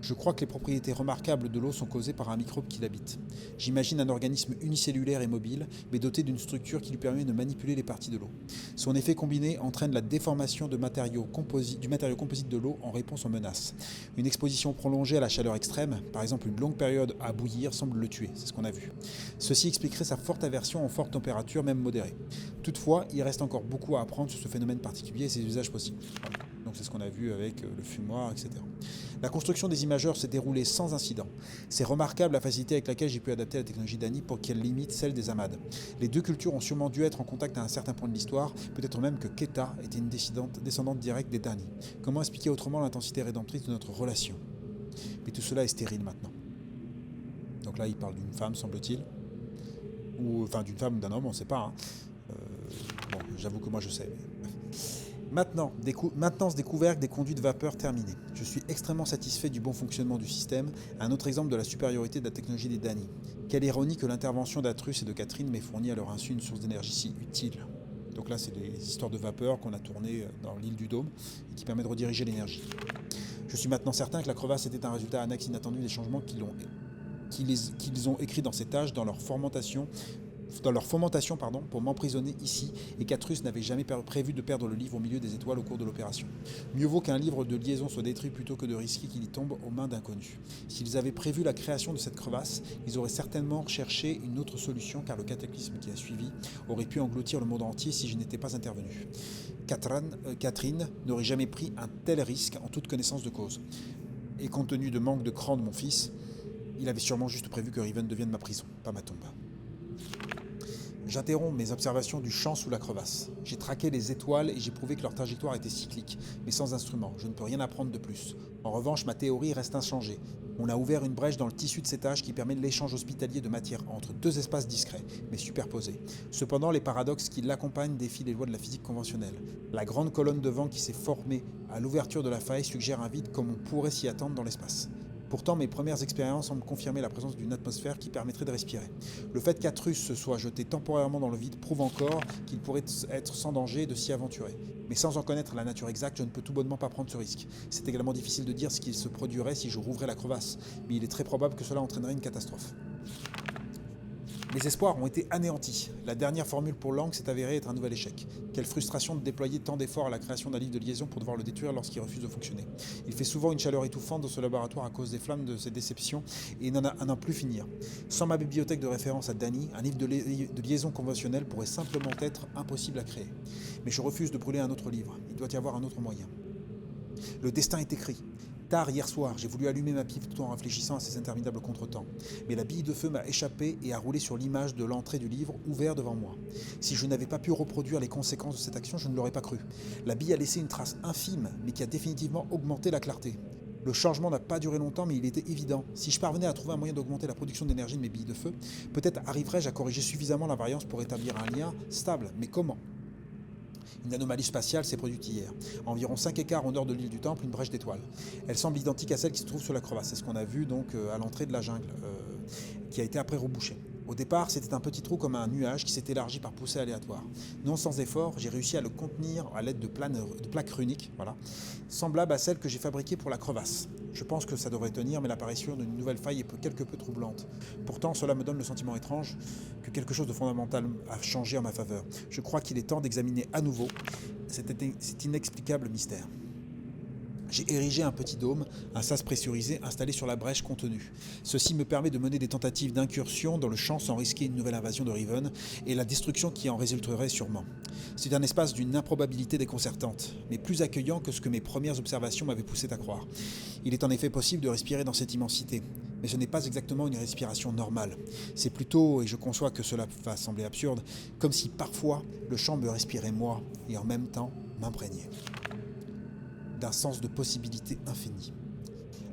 Je crois que les propriétés remarquables de l'eau sont causées par un microbe qui l'habite. J'imagine un organisme unicellulaire et mobile, mais doté d'une structure qui lui permet de manipuler les parties de l'eau. Son effet combiné entraîne la déformation du matériau composite de l'eau en réponse aux menaces. Une exposition prolongée à la chaleur extrême, par exemple une longue période à bouillir, semble le tuer, c'est ce qu'on a vu. Ceci expliquerait sa forte aversion aux fortes températures, même modérées. Toutefois, il reste encore beaucoup à apprendre sur ce phénomène particulier et ses usages possibles. Donc c'est ce qu'on a vu avec le fumoir, etc. La construction des imageurs s'est déroulée sans incident. C'est remarquable la facilité avec laquelle j'ai pu adapter la technologie d'Annie pour qu'elle limite celle des Amad. Les deux cultures ont sûrement dû être en contact à un certain point de l'histoire, peut-être même que Keta était une descendante directe des Dany. Comment expliquer autrement l'intensité rédemptrice de notre relation? Mais tout cela est stérile maintenant. Donc là, il parle d'une femme, semble-t-il. Ou enfin d'une femme ou d'un homme, on ne sait pas. Bon, j'avoue que moi je sais. Maintenance des couvercles des conduits de vapeur terminés. Je suis extrêmement satisfait du bon fonctionnement du système, un autre exemple de la supériorité de la technologie des Dany. Quelle ironie que l'intervention d'Atrus et de Catherine m'ait fourni à leur insu une source d'énergie si utile. Donc là, c'est des histoires de vapeur qu'on a tournées dans l'île du Dôme et qui permet de rediriger l'énergie. Je suis maintenant certain que la crevasse était un résultat annexe inattendu des changements qu'ils ont écrits dans ces tâches, dans leur fomentation pour m'emprisonner ici, et qu'Atrus n'avait jamais prévu de perdre le livre au milieu des étoiles au cours de l'opération. Mieux vaut qu'un livre de liaison soit détruit plutôt que de risquer qu'il y tombe aux mains d'inconnus. S'ils avaient prévu la création de cette crevasse, ils auraient certainement cherché une autre solution, car le cataclysme qui a suivi aurait pu engloutir le monde entier si je n'étais pas intervenu. Catherine n'aurait jamais pris un tel risque en toute connaissance de cause. Et compte tenu de manque de cran de mon fils, il avait sûrement juste prévu que Riven devienne ma prison, pas ma tombe. J'interromps mes observations du champ sous la crevasse. J'ai traqué les étoiles et j'ai prouvé que leur trajectoire était cyclique, mais sans instrument. Je ne peux rien apprendre de plus. En revanche, ma théorie reste inchangée. On a ouvert une brèche dans le tissu de ces tâches qui permet l'échange hospitalier de matière entre deux espaces discrets, mais superposés. Cependant, les paradoxes qui l'accompagnent défient les lois de la physique conventionnelle. La grande colonne de vent qui s'est formée à l'ouverture de la faille suggère un vide comme on pourrait s'y attendre dans l'espace. Pourtant, mes premières expériences semblent confirmer la présence d'une atmosphère qui permettrait de respirer. Le fait qu'Atrus se soit jeté temporairement dans le vide prouve encore qu'il pourrait être sans danger de s'y aventurer. Mais sans en connaître la nature exacte, je ne peux tout bonnement pas prendre ce risque. C'est également difficile de dire ce qui se produirait si je rouvrais la crevasse, mais il est très probable que cela entraînerait une catastrophe. Mes espoirs ont été anéantis. La dernière formule pour Lang s'est avérée être un nouvel échec. Quelle frustration de déployer tant d'efforts à la création d'un livre de liaison pour devoir le détruire lorsqu'il refuse de fonctionner. Il fait souvent une chaleur étouffante dans ce laboratoire à cause des flammes de ses déceptions et n'en a à n'en plus finir. Sans ma bibliothèque de référence à Dany, un livre de liaison conventionnelle pourrait simplement être impossible à créer. Mais je refuse de brûler un autre livre. Il doit y avoir un autre moyen. Le destin est écrit. Tard hier soir, j'ai voulu allumer ma pipe tout en réfléchissant à ces interminables contretemps. Mais la bille de feu m'a échappé et a roulé sur l'image de l'entrée du livre ouvert devant moi. Si je n'avais pas pu reproduire les conséquences de cette action, je ne l'aurais pas cru. La bille a laissé une trace infime, mais qui a définitivement augmenté la clarté. Le changement n'a pas duré longtemps, mais il était évident. Si je parvenais à trouver un moyen d'augmenter la production d'énergie de mes billes de feu, peut-être arriverais-je à corriger suffisamment la variance pour établir un lien stable. Mais comment ? Une anomalie spatiale s'est produite hier. À environ 5 écarts au nord de l'île du Temple, une brèche d'étoiles. Elle semble identique à celle qui se trouve sur la crevasse. C'est ce qu'on a vu donc à l'entrée de la jungle, qui a été après rebouchée. Au départ, c'était un petit trou comme un nuage qui s'est élargi par poussée aléatoire. Non sans effort, j'ai réussi à le contenir à l'aide de plaques runiques, semblables à celles que j'ai fabriquées pour la crevasse. Je pense que ça devrait tenir, mais l'apparition d'une nouvelle faille est quelque peu troublante. Pourtant, cela me donne le sentiment étrange que quelque chose de fondamental a changé en ma faveur. Je crois qu'il est temps d'examiner à nouveau cet inexplicable mystère. J'ai érigé un petit dôme, un sas pressurisé installé sur la brèche contenue. Ceci me permet de mener des tentatives d'incursion dans le champ sans risquer une nouvelle invasion de Riven et la destruction qui en résulterait sûrement. C'est un espace d'une improbabilité déconcertante, mais plus accueillant que ce que mes premières observations m'avaient poussé à croire. Il est en effet possible de respirer dans cette immensité, mais ce n'est pas exactement une respiration normale. C'est plutôt, et je conçois que cela va sembler absurde, comme si parfois le champ me respirait moi et en même temps m'imprégnait d'un sens de possibilité infinie.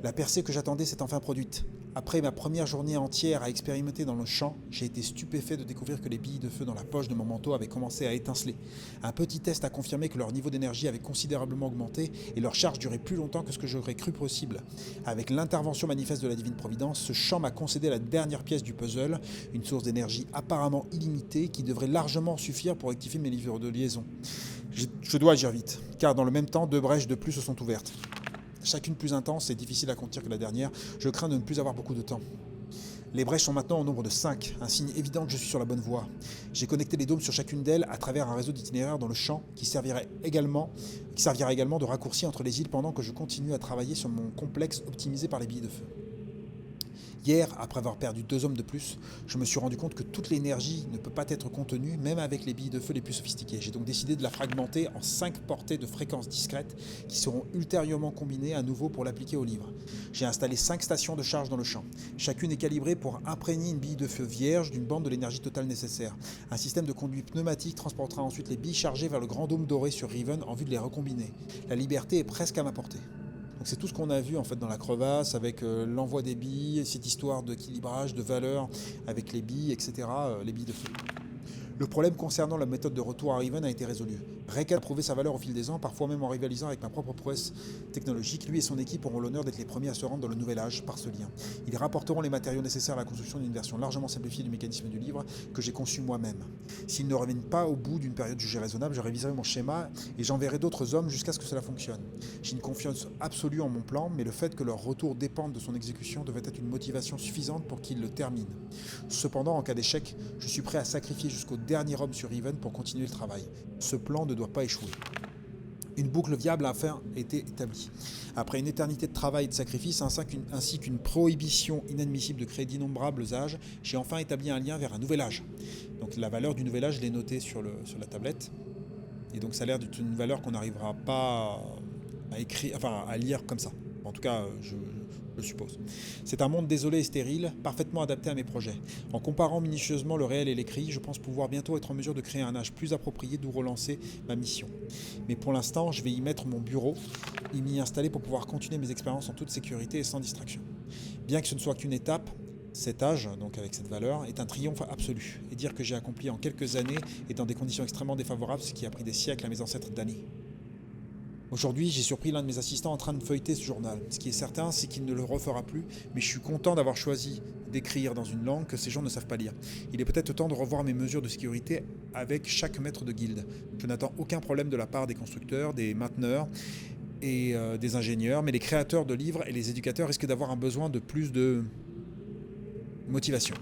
La percée que j'attendais s'est enfin produite. Après ma première journée entière à expérimenter dans le champ, j'ai été stupéfait de découvrir que les billes de feu dans la poche de mon manteau avaient commencé à étinceler. Un petit test a confirmé que leur niveau d'énergie avait considérablement augmenté et leur charge durait plus longtemps que ce que j'aurais cru possible. Avec l'intervention manifeste de la divine providence, ce champ m'a concédé la dernière pièce du puzzle, une source d'énergie apparemment illimitée qui devrait largement suffire pour rectifier mes livres de liaison. Je dois agir vite, car dans le même temps, 2 brèches de plus se sont ouvertes. Chacune plus intense et difficile à contenir que la dernière, je crains de ne plus avoir beaucoup de temps. Les brèches sont maintenant au nombre de 5, un signe évident que je suis sur la bonne voie. J'ai connecté les dômes sur chacune d'elles à travers un réseau d'itinéraires dans le champ qui servira également de raccourci entre les îles pendant que je continue à travailler sur mon complexe optimisé par les billes de feu. Hier, après avoir perdu 2 hommes de plus, je me suis rendu compte que toute l'énergie ne peut pas être contenue, même avec les billes de feu les plus sophistiquées. J'ai donc décidé de la fragmenter en 5 portées de fréquences discrètes qui seront ultérieurement combinées à nouveau pour l'appliquer au livre. J'ai installé 5 stations de charge dans le champ. Chacune est calibrée pour imprégner une bille de feu vierge d'une bande de l'énergie totale nécessaire. Un système de conduit pneumatique transportera ensuite les billes chargées vers le grand dôme doré sur Riven en vue de les recombiner. La liberté est presque à ma portée. Donc c'est tout ce qu'on a vu en fait dans la crevasse avec l'envoi des billes, cette histoire d'équilibrage, de valeur avec les billes, etc., les billes de feu. Le problème concernant la méthode de retour à Riven a été résolu. Reka a prouvé sa valeur au fil des ans, parfois même en rivalisant avec ma propre prouesse technologique. Lui et son équipe auront l'honneur d'être les premiers à se rendre dans le nouvel âge par ce lien. Ils rapporteront les matériaux nécessaires à la construction d'une version largement simplifiée du mécanisme du livre que j'ai conçu moi-même. S'ils ne reviennent pas au bout d'une période jugée raisonnable, je réviserai mon schéma et j'enverrai d'autres hommes jusqu'à ce que cela fonctionne. J'ai une confiance absolue en mon plan, mais le fait que leur retour dépende de son exécution devait être une motivation suffisante pour qu'ils le terminent. Cependant, en cas d'échec, je suis prêt à sacrifier jusqu'au dernier homme sur Riven pour continuer le travail. Ce plan ne doit pas échouer. Une boucle viable a enfin été établie. Après une éternité de travail et de sacrifice, ainsi qu'une prohibition inadmissible de créer d'innombrables âges, j'ai enfin établi un lien vers un nouvel âge. Donc la valeur du nouvel âge, je l'ai notée sur la tablette. Et donc ça a l'air d'être une valeur qu'on n'arrivera pas à écrire, enfin à lire comme ça. En tout cas, je suppose. C'est un monde désolé et stérile, parfaitement adapté à mes projets. En comparant minutieusement le réel et l'écrit, je pense pouvoir bientôt être en mesure de créer un âge plus approprié d'où relancer ma mission. Mais pour l'instant, je vais y mettre mon bureau et m'y installer pour pouvoir continuer mes expériences en toute sécurité et sans distraction. Bien que ce ne soit qu'une étape, cet âge, donc avec cette valeur, est un triomphe absolu. Et dire que j'ai accompli en quelques années et dans des conditions extrêmement défavorables ce qui a pris des siècles à mes ancêtres d'années. Aujourd'hui, j'ai surpris l'un de mes assistants en train de feuilleter ce journal. Ce qui est certain, c'est qu'il ne le refera plus, mais je suis content d'avoir choisi d'écrire dans une langue que ces gens ne savent pas lire. Il est peut-être temps de revoir mes mesures de sécurité avec chaque maître de guilde. Je n'attends aucun problème de la part des constructeurs, des mainteneurs et des ingénieurs, mais les créateurs de livres et les éducateurs risquent d'avoir un besoin de plus de motivation.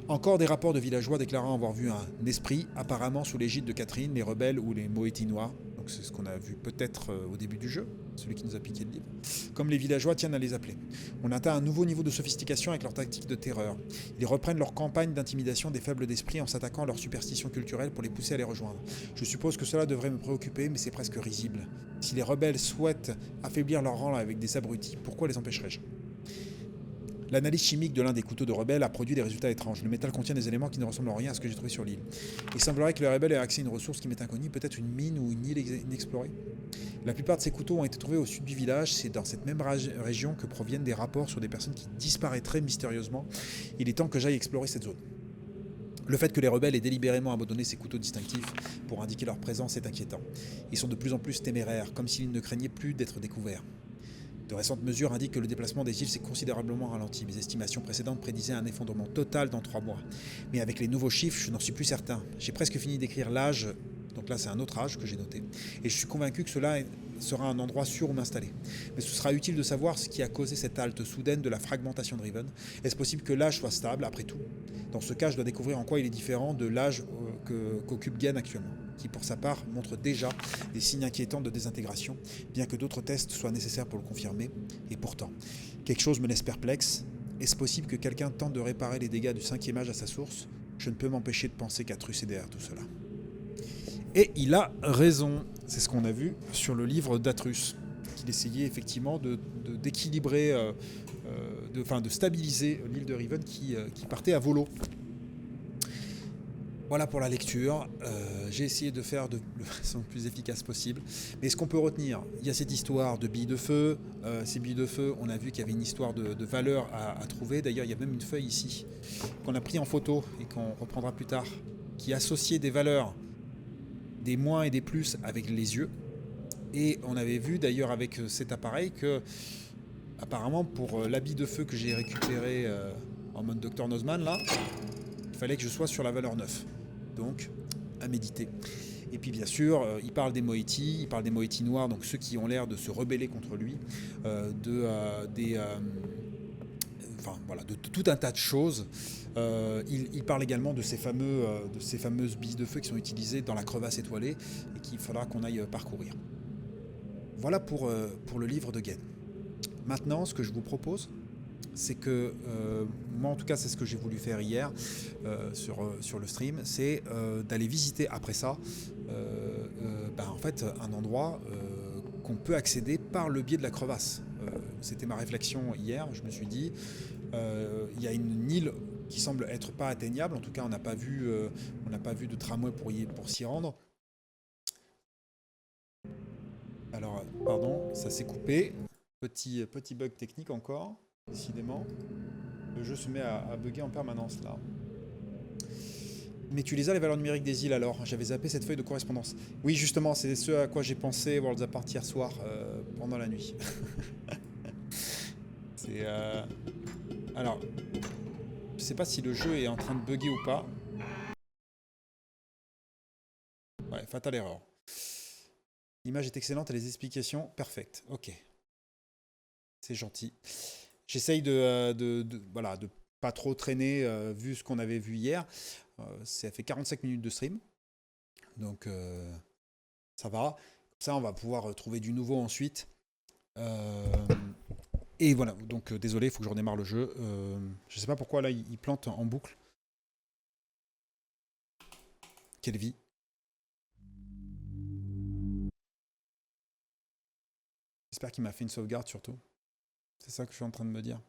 Encore des rapports de villageois déclarant avoir vu un esprit, apparemment sous l'égide de Catherine, les rebelles ou les Moétis noirs. Donc c'est ce qu'on a vu peut-être au début du jeu, celui qui nous a piqué le livre. Comme les villageois tiennent à les appeler. On atteint un nouveau niveau de sophistication avec leurs tactiques de terreur. Ils reprennent leur campagne d'intimidation des faibles d'esprit en s'attaquant à leurs superstitions culturelles pour les pousser à les rejoindre. Je suppose que cela devrait me préoccuper, mais c'est presque risible. Si les rebelles souhaitent affaiblir leur rang avec des abrutis, pourquoi les empêcherais-je ? L'analyse chimique de l'un des couteaux de rebelles a produit des résultats étranges. Le métal contient des éléments qui ne ressemblent en rien à ce que j'ai trouvé sur l'île. Il semblerait que le rebelle ait accès à une ressource qui m'est inconnue, peut-être une mine ou une île inexplorée. La plupart de ces couteaux ont été trouvés au sud du village. C'est dans cette même région que proviennent des rapports sur des personnes qui disparaîtraient mystérieusement. Il est temps que j'aille explorer cette zone. Le fait que les rebelles aient délibérément abandonné ces couteaux distinctifs pour indiquer leur présence est inquiétant. Ils sont de plus en plus téméraires, comme s'ils ne craignaient plus d'être découverts. De récentes mesures indiquent que le déplacement des îles s'est considérablement ralenti. Mes estimations précédentes prédisaient un effondrement total dans 3 mois. Mais avec les nouveaux chiffres, je n'en suis plus certain. J'ai presque fini d'écrire l'âge, donc là c'est un autre âge que j'ai noté, et je suis convaincu que cela sera un endroit sûr où m'installer. Mais ce sera utile de savoir ce qui a causé cette halte soudaine de la fragmentation de Riven. Est-ce possible que l'âge soit stable, après tout ? Dans ce cas, je dois découvrir en quoi il est différent de l'âge qu'occupe Gen actuellement, qui pour sa part montre déjà des signes inquiétants de désintégration, bien que d'autres tests soient nécessaires pour le confirmer. Et pourtant, quelque chose me laisse perplexe. Est-ce possible que quelqu'un tente de réparer les dégâts du 5e âge à sa source ? Je ne peux m'empêcher de penser qu'Atrus est derrière tout cela. Et il a raison. C'est ce qu'on a vu sur le livre d'Atrus, qu'il essayait effectivement d'équilibrer, de stabiliser l'île de Riven qui partait à volo. Voilà pour la lecture. J'ai essayé de faire de façon le plus efficace possible. Mais ce qu'on peut retenir, il y a cette histoire de billes de feu. Ces billes de feu, on a vu qu'il y avait une histoire de valeur à trouver. D'ailleurs, il y a même une feuille ici qu'on a pris en photo et qu'on reprendra plus tard, qui associait des valeurs, des moins et des plus avec les yeux. Et on avait vu d'ailleurs avec cet appareil que, apparemment, pour l'habit de feu que j'ai récupéré en mode Dr Nozman, là, il fallait que je sois sur la valeur 9. Donc, à méditer. Et puis, bien sûr, il parle des Moétis, il parle des Moétis noirs, donc ceux qui ont l'air de se rebeller contre lui, de tout un tas de choses. Il parle également de ces fameuses billes de feu qui sont utilisées dans la crevasse étoilée et qu'il faudra qu'on aille parcourir. Voilà pour le livre de Gen. Maintenant, ce que je vous propose, c'est que, moi en tout cas c'est ce que j'ai voulu faire hier sur le stream, c'est d'aller visiter après ça en fait un endroit qu'on peut accéder par le biais de la crevasse. C'était ma réflexion hier, je me suis dit, il y a une île qui semble être pas atteignable, en tout cas on n'a pas vu de tramway pour s'y rendre. Alors, pardon, ça s'est coupé. Petit bug technique encore, décidément. Le jeu se met à bugger en permanence là. Mais tu les as les valeurs numériques des îles alors? J'avais zappé cette feuille de correspondance. Oui, justement, c'est ce à quoi j'ai pensé Worlds Apart hier soir pendant la nuit. C'est alors, je sais pas si le jeu est en train de bugger ou pas. Ouais, fatale erreur. L'image est excellente et les explications perfectes. Ok, c'est gentil. J'essaye voilà, de pas trop traîner vu ce qu'on avait vu hier. Ça fait 45 minutes de stream. Donc ça va. Comme ça, on va pouvoir trouver du nouveau ensuite. Et voilà, donc désolé, il faut que je redémarre le jeu. Je sais pas pourquoi là, il plante en boucle. Quelle vie. J'espère qu'il m'a fait une sauvegarde surtout. C'est ça que je suis en train de me dire.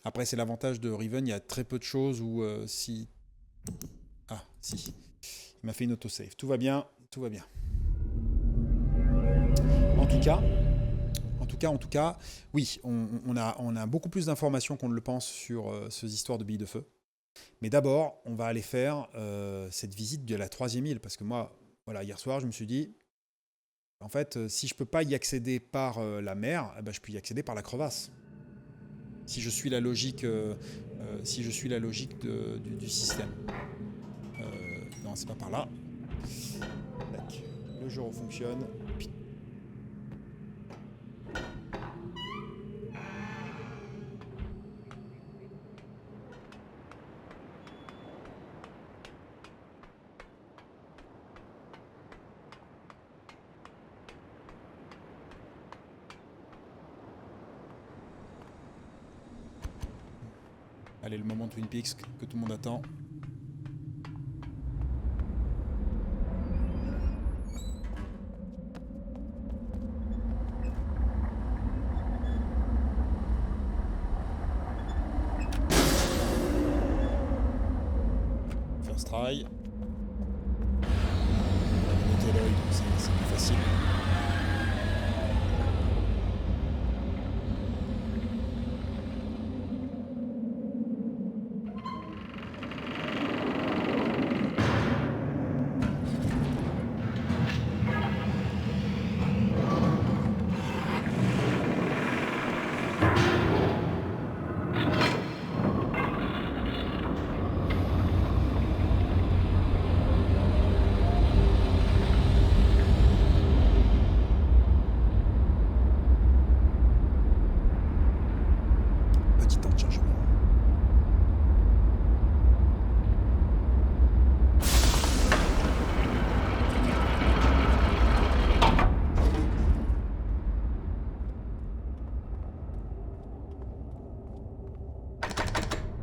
Après, c'est l'avantage de Riven, il y a très peu de choses où si... Ah, si. Il m'a fait une autosave. Tout va bien, tout va bien. En tout cas, oui, on a beaucoup plus d'informations qu'on ne le pense sur ces histoires de billes de feu. Mais d'abord, on va aller faire cette visite de la 3e île. Parce que moi, voilà, hier soir, je me suis dit, en fait, si je peux pas y accéder par la mer, eh ben, je peux y accéder par la crevasse. Si je suis la logique, du système. Non, c'est pas par là. Tac. Le jeu refonctionne. Allez, le moment Twin Peaks que tout le monde attend. First try. Notez l'œil, donc c'est plus facile. Petit temps de chargement.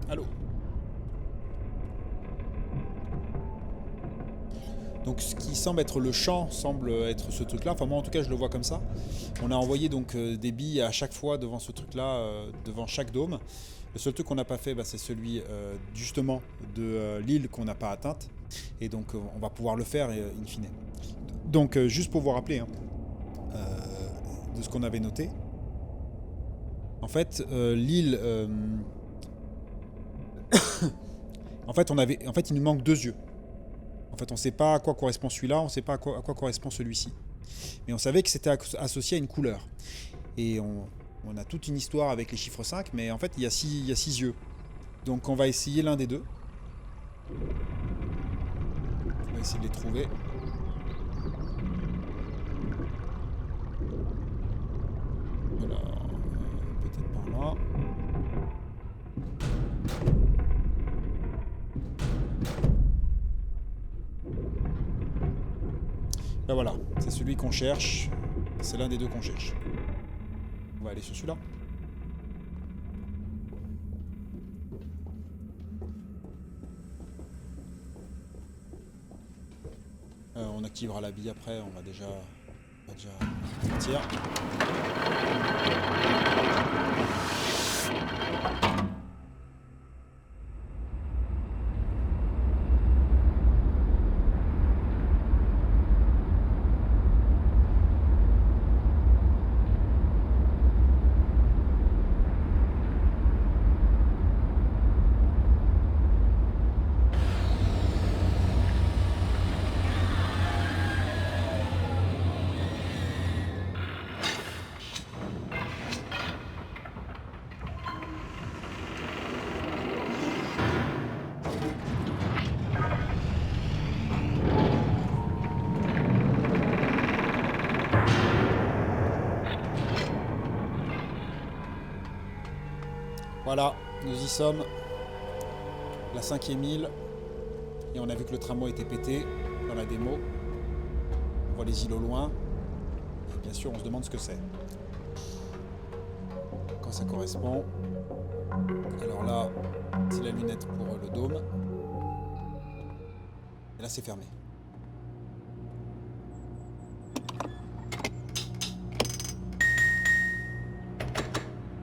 Allô. Donc ce qui semble être le champ semble être ce truc là, enfin moi en tout cas je le vois comme ça. On a envoyé donc des billes à chaque fois devant ce truc là, devant chaque dôme. Le seul truc qu'on n'a pas fait, c'est celui justement de l'île qu'on n'a pas atteinte. Et donc on va pouvoir le faire in fine. Donc juste pour vous rappeler de ce qu'on avait noté. En fait l'île... en fait il nous manque 2 yeux. En fait, on ne sait pas à quoi correspond celui-là, on ne sait pas à quoi correspond celui-ci. Mais on savait que c'était associé à une couleur. Et on a toute une histoire avec les chiffres 5, mais en fait, il y a 6 yeux. Donc on va essayer l'un des deux. On va essayer de les trouver. Alors, peut-être par là. Ben voilà, c'est celui qu'on cherche. C'est l'un des deux qu'on cherche. On va aller sur celui-là. On activera la bille après, on va déjà partir. Voilà, nous y sommes. La 5e île. Et on a vu que le tramway était pété dans la démo. On voit les îles au loin. Et bien sûr, on se demande ce que c'est. Quand ça correspond. Alors là, c'est la lunette pour le dôme. Et là, c'est fermé.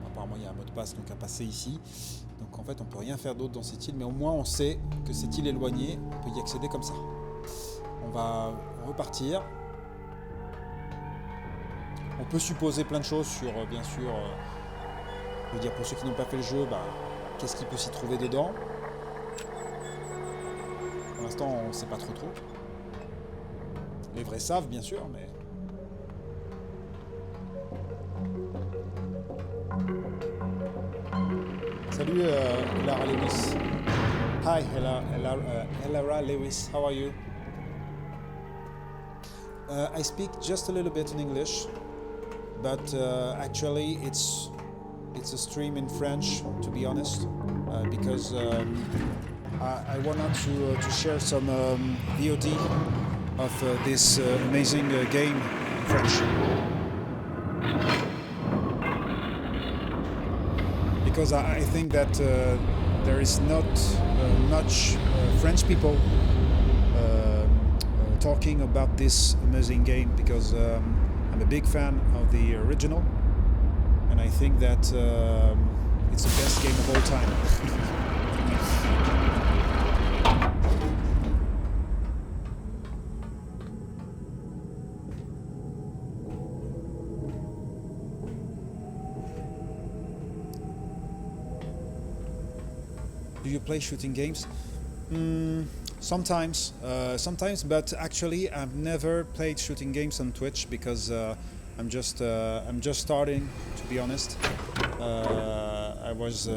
Apparemment, il y a un mot de passe donc à passer ici. Donc en fait, on peut rien faire d'autre dans cette île, mais au moins on sait que cette île éloignée, on peut y accéder comme ça. On va repartir. On peut supposer plein de choses sur, bien sûr, je veux dire, pour ceux qui n'ont pas fait le jeu, qu'est-ce qu'il peut s'y trouver dedans. Pour l'instant, on ne sait pas trop. Les vrais savent, bien sûr, mais... Salut, Lara Lewis. Hi, Lara Lewis. How are you? I speak just a little bit in English, but actually it's a stream in French, to be honest, because I wanted to share some VOD of this amazing game in French. Because I think that there is not much French people talking about this amazing game, because I'm a big fan of the original, and I think that it's the best game of all time. Do you play shooting games? Sometimes, but actually I've never played shooting games on Twitch because I'm just starting, to be honest. I was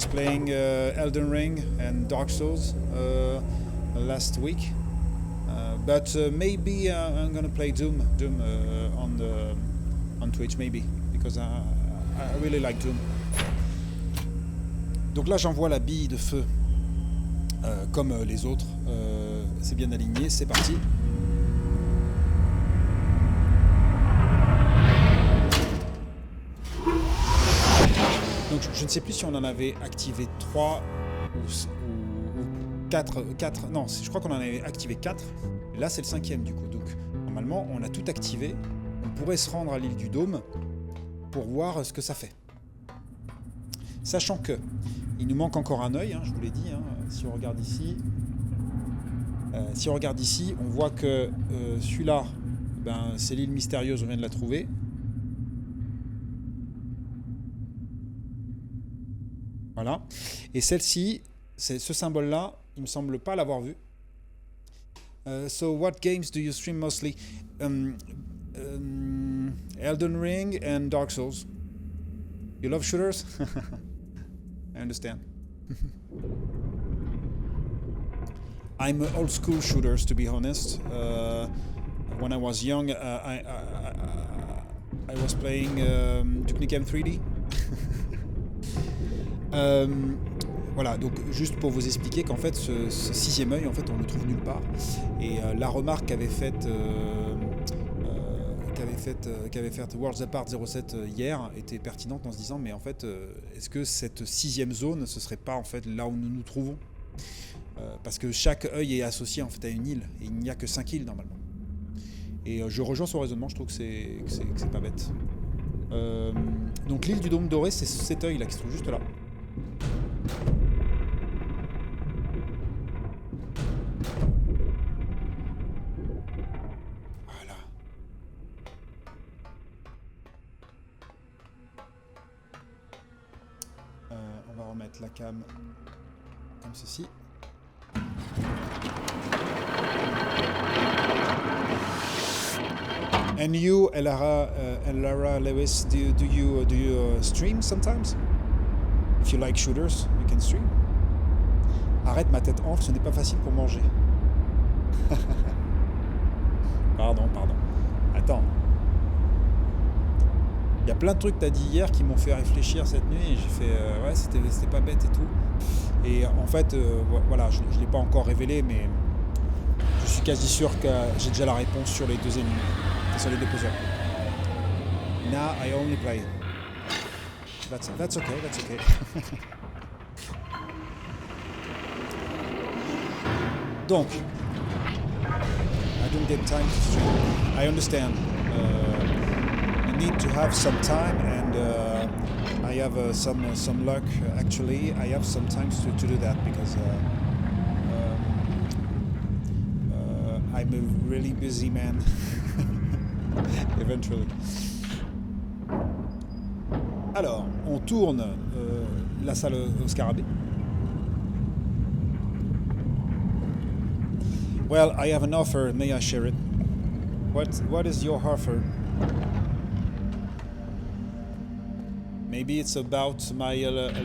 playing Elden Ring and Dark Souls last week, but maybe I'm gonna play Doom on Twitch, maybe, because I really like Doom. Donc là j'envoie la bille de feu comme les autres, c'est bien aligné, c'est parti. Donc je ne sais plus si on en avait activé 3 ou 4, non je crois qu'on en avait activé 4, là c'est le 5e du coup, donc normalement on a tout activé, on pourrait se rendre à l'île du Dôme pour voir ce que ça fait. Sachant que il nous manque encore un œil, je vous l'ai dit, si on regarde ici, on voit que celui-là, c'est l'île mystérieuse, on vient de la trouver. Voilà. Et celle-ci, ce symbole-là, il me semble pas l'avoir vu. So what games do you stream mostly? Elden Ring and Dark Souls. You love shooters? I understand. I'm old school shooters, to be honest. When I was young, I was playing Duke Nukem 3D. Voilà, donc juste pour vous expliquer qu'en fait ce 6e œil, en fait, on le trouve nulle part. Et la remarque qu'avait faite Worlds Apart 07 hier était pertinente en se disant, mais en fait est-ce que cette 6e zone ce serait pas en fait là où nous nous trouvons, parce que chaque œil est associé en fait à une île et il n'y a que 5 îles normalement. Et je rejoins son raisonnement, je trouve que c'est pas bête. Donc l'île du Dôme Doré, c'est cet œil là qui se trouve juste là. On va remettre la cam comme ceci. And you, Lara Lewis, do you stream sometimes? If you like shooters, you can stream. Arrête, ma tête enfle, ce n'est pas facile pour manger. Pardon. Attends. Il plein de trucs que tu as dit hier qui m'ont fait réfléchir cette nuit et j'ai fait ouais, c'était pas bête et tout. Et en fait, voilà, je ne l'ai pas encore révélé, mais je suis quasi sûr que j'ai déjà la réponse sur les deux ennemis, sur les deux puzzles. Now I only play. That's okay. Donc, I don't get time to stream. I understand. You need to have some time, and I have some luck. Actually, I have some time to do that because I'm a really busy man. Eventually. Alors, on tourne la salle au scarabée. Well, I have an offer. May I share it? What is your offer? Maybe it's about my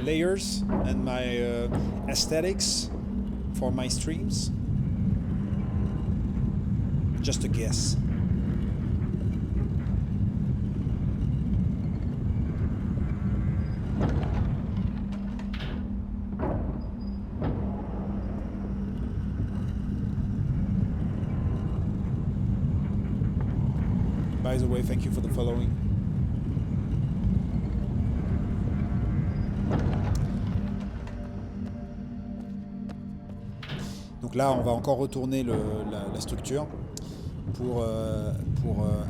layers and my aesthetics for my streams. Just a guess. By the way, thank you for the following. Donc là, on va encore retourner la structure pour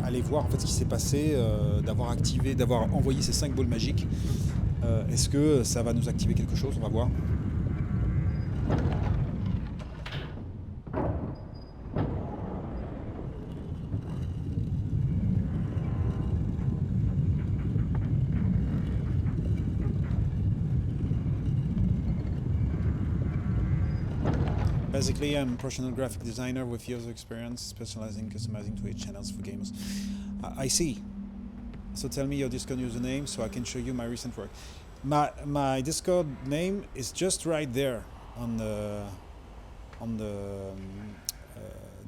aller voir en fait ce qui s'est passé, d'avoir envoyé ces 5 boules magiques. Est-ce que ça va nous activer quelque chose? On va voir. Basically, I'm a professional graphic designer with years of experience specializing in customizing Twitch channels for gamers. I see. So tell me your Discord username so I can show you my recent work. My Discord name is just right there on the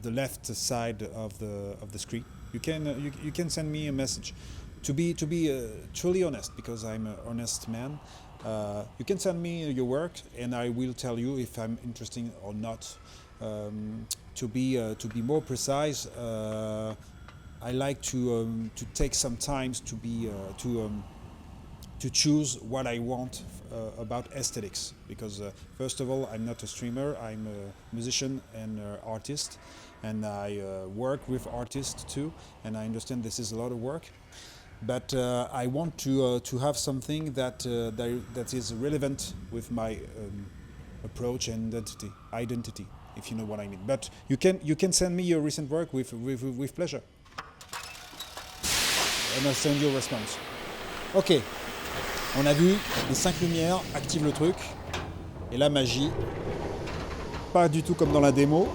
left side of the screen. You can send me a message. To be truly honest, because I'm an honest man. You can send me your work, and I will tell you if I'm interested or not. To be more precise, I like to take some time to choose what I want about aesthetics. Because first of all, I'm not a streamer. I'm a musician and artist, and I work with artists too. And I understand this is a lot of work. But I want to have something that is relevant with my approach and identity, if you know what I mean. But you can send me your recent work with pleasure, and I'll send you a response. Ok, on a vu les 5 lumières activent le truc et la magie, pas du tout comme dans la démo.